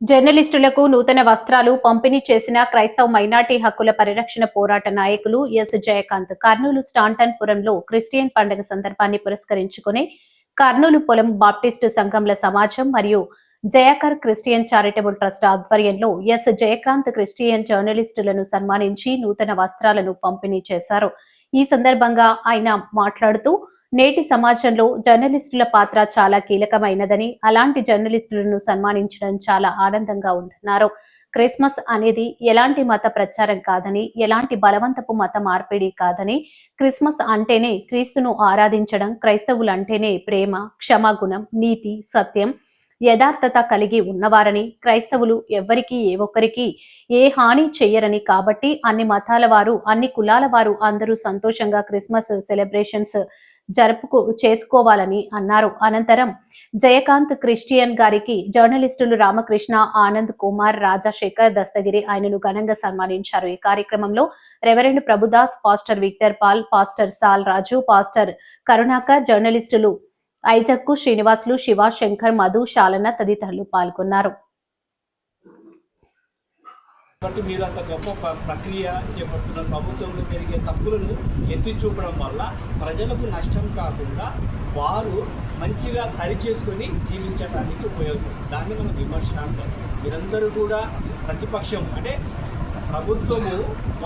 జర్నలిస్టులకు నూతన వస్త్రాలు పంపిణీ చేసిన క్రైస్తవ మైనార్టీ హక్కుల పరిరక్షణ పోరాట నాయకులు ఎస్ జయకాంత్ కర్నూలు స్టాంటన్ పురంలో క్రిస్టియన్ పండుగ సందర్భాన్ని పురస్కరించుకుని కర్నూలు పొలం బాప్టిస్టు సంఘంల సమాజం మరియు జయకర్ క్రిస్టియన్ చారిటబుల్ ట్రస్ట్ ఆధ్వర్యంలో ఎస్ జయకాంత్ క్రిస్టియన్ జర్నలిస్టులను సన్మానించి నూతన వస్త్రాలను పంపిణీ చేశారు. ఈ సందర్భంగా ఆయన మాట్లాడుతూ నేటి సమాజంలో జర్నలిస్టుల పాత్ర చాలా కీలకమైనదని, అలాంటి జర్నలిస్టులను సన్మానించడం చాలా ఆనందంగా ఉందన్నారు. క్రిస్మస్ అనేది ఎలాంటి మత ప్రచారం కాదని, ఎలాంటి బలవంతపు మత మార్పిడి కాదని, క్రిస్మస్ అంటేనే క్రీస్తును ఆరాధించడం, క్రైస్తవులంటేనే ప్రేమ, క్షమాగుణం, నీతి, సత్యం, యథార్థత కలిగి ఉన్నవారని, క్రైస్తవులు ఎవ్వరికీ ఏ ఒక్కరికి ఏ హాని చెయ్యరని, కాబట్టి అన్ని మతాల వారు, అన్ని కులాల వారు అందరూ సంతోషంగా క్రిస్మస్ సెలబ్రేషన్స్ చేసుకోవాలని అన్నారు. అనంతరం జయకాంత్ క్రిస్టియన్ గారికి జర్నలిస్టులు రామకృష్ణ, ఆనంద్ కుమార్, రాజశేఖర్, దస్తగిరి ఆయనను ఘనంగా సన్మానించారు. ఈ కార్యక్రమంలో reverend Prabhudas, pastor Victor Paul, pastor Saul Raju, pastor Karunakar, జర్నలిస్టులు ఐజక్కు, శ్రీనివాసులు, శివ, శంకర్, మధు, శాలన తదితరులు పాల్గొన్నారు. కాబట్టి మీరు అంత గొప్ప ప్రక్రియ చేపడుతున్న ప్రభుత్వంలో జరిగే తప్పులను ఎత్తి చూపడం వల్ల ప్రజలకు నష్టం కాకుండా వారు మంచిగా సరిచేసుకొని జీవించడానికి ఉపయోగపడుతుంది. దాన్ని మనం విమర్శ అంటాం. మీరందరూ కూడా ప్రతిపక్షం అంటే ప్రభుత్వము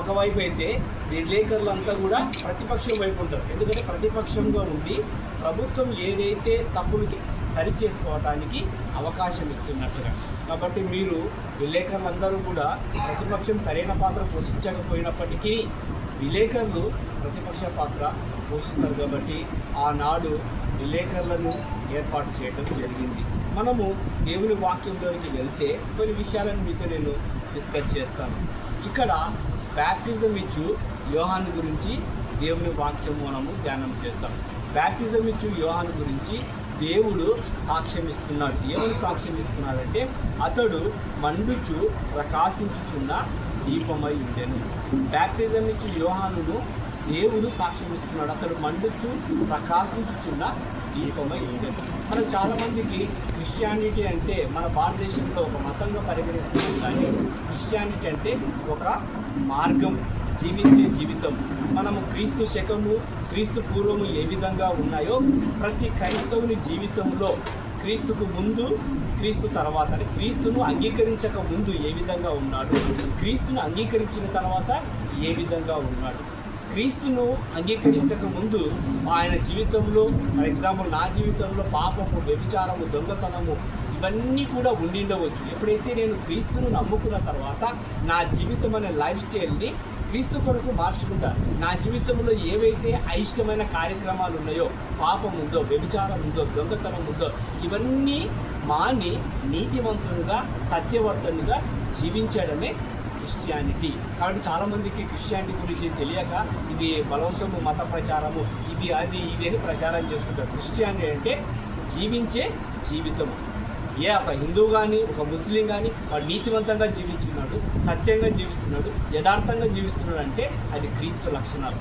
ఒకవైపు అయితే విలేకరులంతా కూడా ప్రతిపక్షం వైపు ఉంటారు. ఎందుకంటే ప్రతిపక్షంగా ఉండి ప్రభుత్వం ఏదైతే తప్పులు సరి చేసుకోవడానికి అవకాశం ఇస్తున్నట్టుగా. కాబట్టి మీరు విలేకరులందరూ కూడా ప్రతిపక్షం సరైన పాత్ర పోషించకపోయినప్పటికీ విలేకరులు ప్రతిపక్ష పాత్ర పోషిస్తారు. కాబట్టి ఆనాడు విలేకరులను ఏర్పాటు చేయడం జరిగింది. మనము దేవుని వాక్యంలోకి వెళ్తే కొన్ని విషయాలను మీతో నేను డిస్కస్ చేస్తాను. ఇక్కడ బ్యాప్టిజం ఇచ్చు యోహాను గురించి దేవుని వాక్యం మనము ధ్యానం చేస్తాం. బ్యాప్టిజం ఇచ్చు యోహాను గురించి దేవుడు సాక్ష్యం ఇస్తున్నాడు. ఏమని సాక్ష్యం ఇస్తున్నాడంటే, అతడు మండుచు ప్రకాశించుచున్న దీపమై ఉండెను. బ్యాప్టిజం ఇచ్చు యోహానును దేవుడు సాక్ష్యం ఇస్తున్నాడు. అతడు మండుచు ప్రకాశించుచున్న దీపమై ఉండెను. మనం చాలామందికి క్రిస్టియానిటీ అంటే మన భారతదేశంలో ఒక మతంగా పరిగణిస్తున్నాం. కానీ క్రిస్టియానిటీ అంటే ఒక మార్గం, జీవించే జీవితం. మనము క్రీస్తు శకము, క్రీస్తు పూర్వము ఏ విధంగా ఉన్నాయో ప్రతి క్రైస్తవుని జీవితంలో క్రీస్తుకు ముందు, క్రీస్తు తర్వాత, అంటే క్రీస్తును అంగీకరించక ముందు ఏ విధంగా ఉన్నాడు, క్రీస్తును అంగీకరించిన తర్వాత ఏ విధంగా ఉన్నాడు. క్రీస్తును అంగీకరించక ముందు ఆయన జీవితంలో, ఫర్ ఎగ్జాంపుల్ నా జీవితంలో పాపము, వ్యభిచారము, దొంగతనము ఇవన్నీ కూడా ఉండిండవచ్చు. ఎప్పుడైతే నేను క్రీస్తును నమ్ముకున్న తర్వాత నా జీవితం అనే లైఫ్ స్టైల్ని క్రీస్తు కొరకు మార్చుకుంటా. నా జీవితంలో ఏవైతే అయిష్టమైన కార్యక్రమాలు ఉన్నాయో, పాపం ఉందో, వ్యభిచారం ఉందో, దొంగతనం ఉందో, ఇవన్నీ మాని నీతివంతునిగా, సత్యవర్తనుగా జీవించడమే క్రిస్టియానిటీ. కాబట్టి చాలామందికి క్రిస్టియానిటీ గురించి తెలియక ఇది బలవంతము, మత ప్రచారము, ఇది అది ఇది అని ప్రచారం చేస్తుంటారు. క్రిస్టియానిటీ అంటే జీవించే జీవితము. ఒక హిందువు కానీ, ఒక ముస్లిం కానీ వాడు నీతివంతంగా జీవిస్తున్నాడు, సత్యంగా జీవిస్తున్నాడు, యథార్థంగా జీవిస్తున్నాడు అంటే అది క్రీస్తు లక్షణాలు.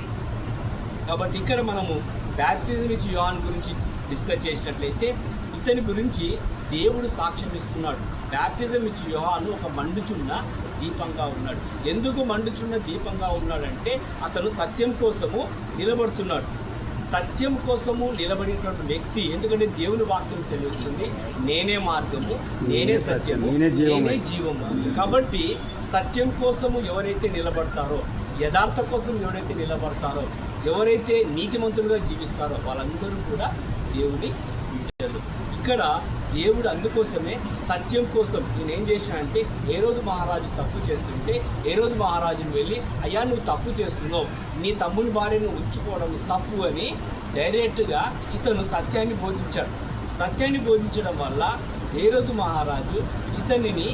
కాబట్టి ఇక్కడ మనము బ్యాప్టిజం ఇచ్చు యోహాను గురించి డిస్కస్ చేసినట్లయితే ఇతని గురించి దేవుడు సాక్ష్యం ఇస్తున్నాడు. బ్యాప్టిజం ఇచ్చు యోహాను ఒక మండుచున్న దీపంగా ఉన్నాడు. ఎందుకు మండుచున్న దీపంగా ఉన్నాడంటే అతను సత్యం కోసము నిలబడుతున్నాడు. సత్యం కోసము నిలబడినటువంటి వ్యక్తి, ఎందుకంటే దేవుని వాక్యం సెలవుస్తుంది, నేనే మార్గము, నేనే సత్యము, నేనే జీవము. కాబట్టి సత్యం కోసము ఎవరైతే నిలబడతారో, యథార్థ కోసం ఎవరైతే నిలబడతారో, ఎవరైతే నీతిమంతులుగా జీవిస్తారో వాళ్ళందరూ కూడా దేవుని బిడ్డలు. ఇక్కడ దేవుడు అందుకోసమే సత్యం కోసం నేనేం చేసినా అంటే, హేరోదు మహారాజు తప్పు చేస్తుంటే హేరోదు మహారాజుని వెళ్ళి, అయ్యా నువ్వు తప్పు చేస్తున్నావు, నీ తమ్ముని భార్యను ఉంచుకోవడం తప్పు అని డైరెక్ట్గా ఇతను సత్యాన్ని బోధించాడు. సత్యాన్ని బోధించడం వల్ల హేరోదు మహారాజు ఇతనిని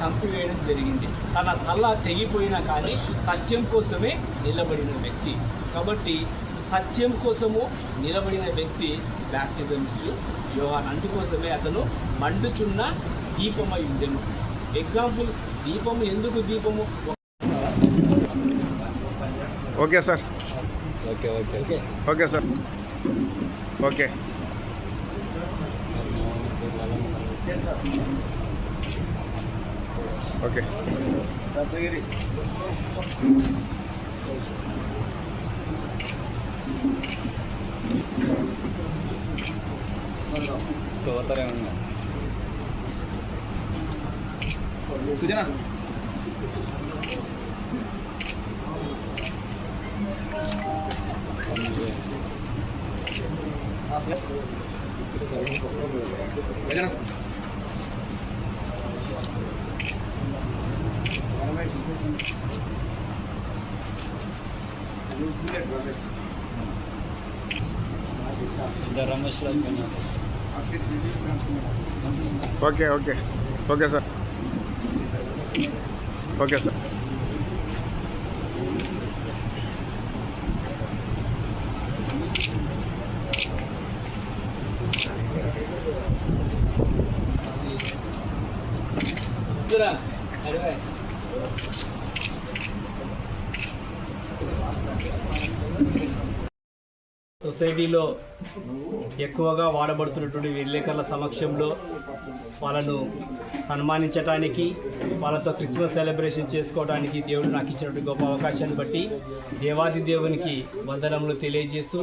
చంపివేయడం జరిగింది. తన తల తెగిపోయినా కానీ సత్యం కోసమే నిలబడిన వ్యక్తి. కాబట్టి సత్యం కోసము నిలబడిన వ్యక్తి బ్యాప్టిజం ఇచ్చు యోహాను. అందుకోసమే అతను మండుచున్న దీపమై ఉండెను. ఎగ్జాంపుల్, దీపము ఎందుకు దీపము? Okay sir, okay okay okay okay sir, okay. Okay Sujana okay okay okay sir okay sir సొసైటీలో ఎక్కువగా వాడబడుతున్నటువంటి విలేకరుల సమక్షంలో వాళ్ళను సన్మానించడానికి, వాళ్ళతో క్రిస్మస్ సెలబ్రేషన్ చేసుకోవడానికి దేవుడు నాకు ఇచ్చినటువంటి గొప్ప అవకాశాన్ని బట్టి దేవాది దేవునికి వందనములు తెలియజేస్తూ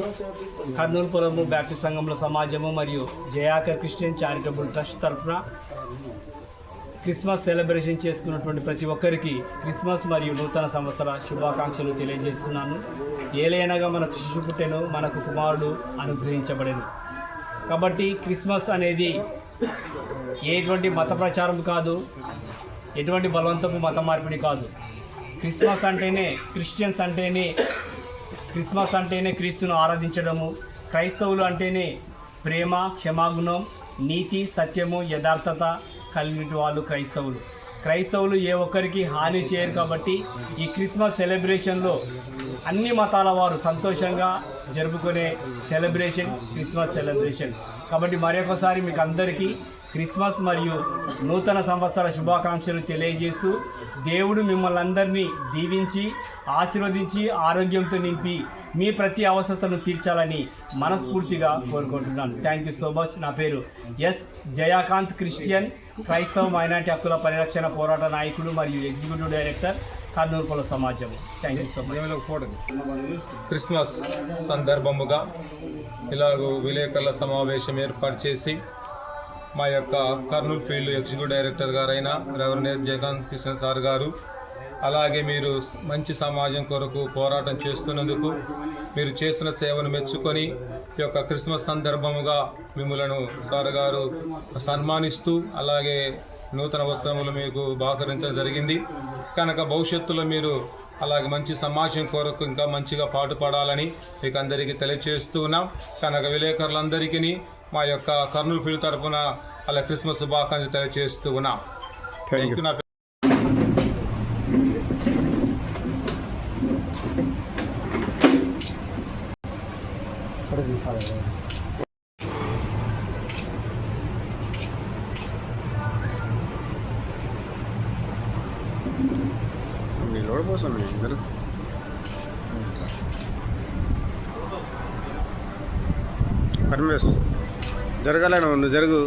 కర్నూలు పొలము బ్యాప్టిస్ట్ సంఘంలో సమాజము మరియు జయాకర్ క్రిస్టియన్ చారిటబుల్ ట్రస్ట్ తరఫున క్రిస్మస్ సెలబ్రేషన్ చేసుకున్నటువంటి ప్రతి ఒక్కరికి క్రిస్మస్ మరియు నూతన సంవత్సర శుభాకాంక్షలు తెలియజేస్తున్నాను. ఏలైనగా మనకు శిశు పుట్టెను, మనకు కుమారుడు అనుగ్రహించబడెను. కాబట్టి క్రిస్మస్ అనేది ఎటువంటి మత ప్రచారం కాదు, ఎటువంటి బలవంతపు మత మార్పిడి కాదు. క్రిస్మస్ అంటేనే క్రిస్మస్ అంటేనే క్రీస్తును ఆరాధించడము. క్రైస్తవులు అంటేనే ప్రేమ, క్షమాగుణం, నీతి, సత్యము, యథార్థత కలిగిన వాళ్ళు క్రైస్తవులు ఏ ఒక్కరికి హాని చేయరు. కాబట్టి ఈ క్రిస్మస్ సెలబ్రేషన్లో అన్ని మతాల వారు సంతోషంగా జరుపుకునే సెలబ్రేషన్ క్రిస్మస్ సెలబ్రేషన్. కాబట్టి మరొకసారి మీకు అందరికీ క్రిస్మస్ మరియు నూతన సంవత్సర శుభాకాంక్షలు తెలియజేస్తూ దేవుడు మిమ్మల్ని అందరినీ దీవించి ఆశీర్వదించి ఆరోగ్యంతో నింపి మీ ప్రతి అవసరతను తీర్చాలని మనస్ఫూర్తిగా కోరుకుంటున్నాను. Thank you so much. నా పేరు ఎస్ జయాకాంత్, క్రిస్టియన్ క్రైస్తవ మైనార్టీ హక్కుల పరిరక్షణ పోరాట నాయకుడు మరియు ఎగ్జిక్యూటివ్ డైరెక్టర్, కర్నూలు పొల సమాజం. Thank you so much. Christmas సందర్భముగా ఇలాగూ విలేకరుల సమావేశం ఏర్పాటు చేసి మా యొక్క కర్నూలు ఫీల్డ్ ఎగ్జిక్యూటివ్ డైరెక్టర్ గారైన reverend S Jayakanth Krishna sir గారు, అలాగే మీరు మంచి సమాజం కొరకు పోరాటం చేస్తున్నందుకు, మీరు చేసిన సేవను మెచ్చుకొని ఈ యొక్క క్రిస్మస్ సందర్భముగా మిమ్మలను సార్ గారు సన్మానిస్తూ అలాగే నూతన వస్త్రములు మీకు బహుకరించడం జరిగింది. కనుక భవిష్యత్తులో మీరు అలాగే మంచి సమాజం కొరకు ఇంకా మంచిగా పాటుపడాలని మీకు అందరికీ తెలియజేస్తూ ఉన్నాం. కనుక విలేకరులందరికీ మా యొక్క కర్నూలు ఫీల్డ్ తరఫున అలా క్రిస్మస్ శుభాకాంక్షలు తెలియజేస్తూ ఉన్నాం. Thank you. నిలబడిపోతాను ఇద్దరు పరమేశ్ జరగాలను నువ్వు జరుగు.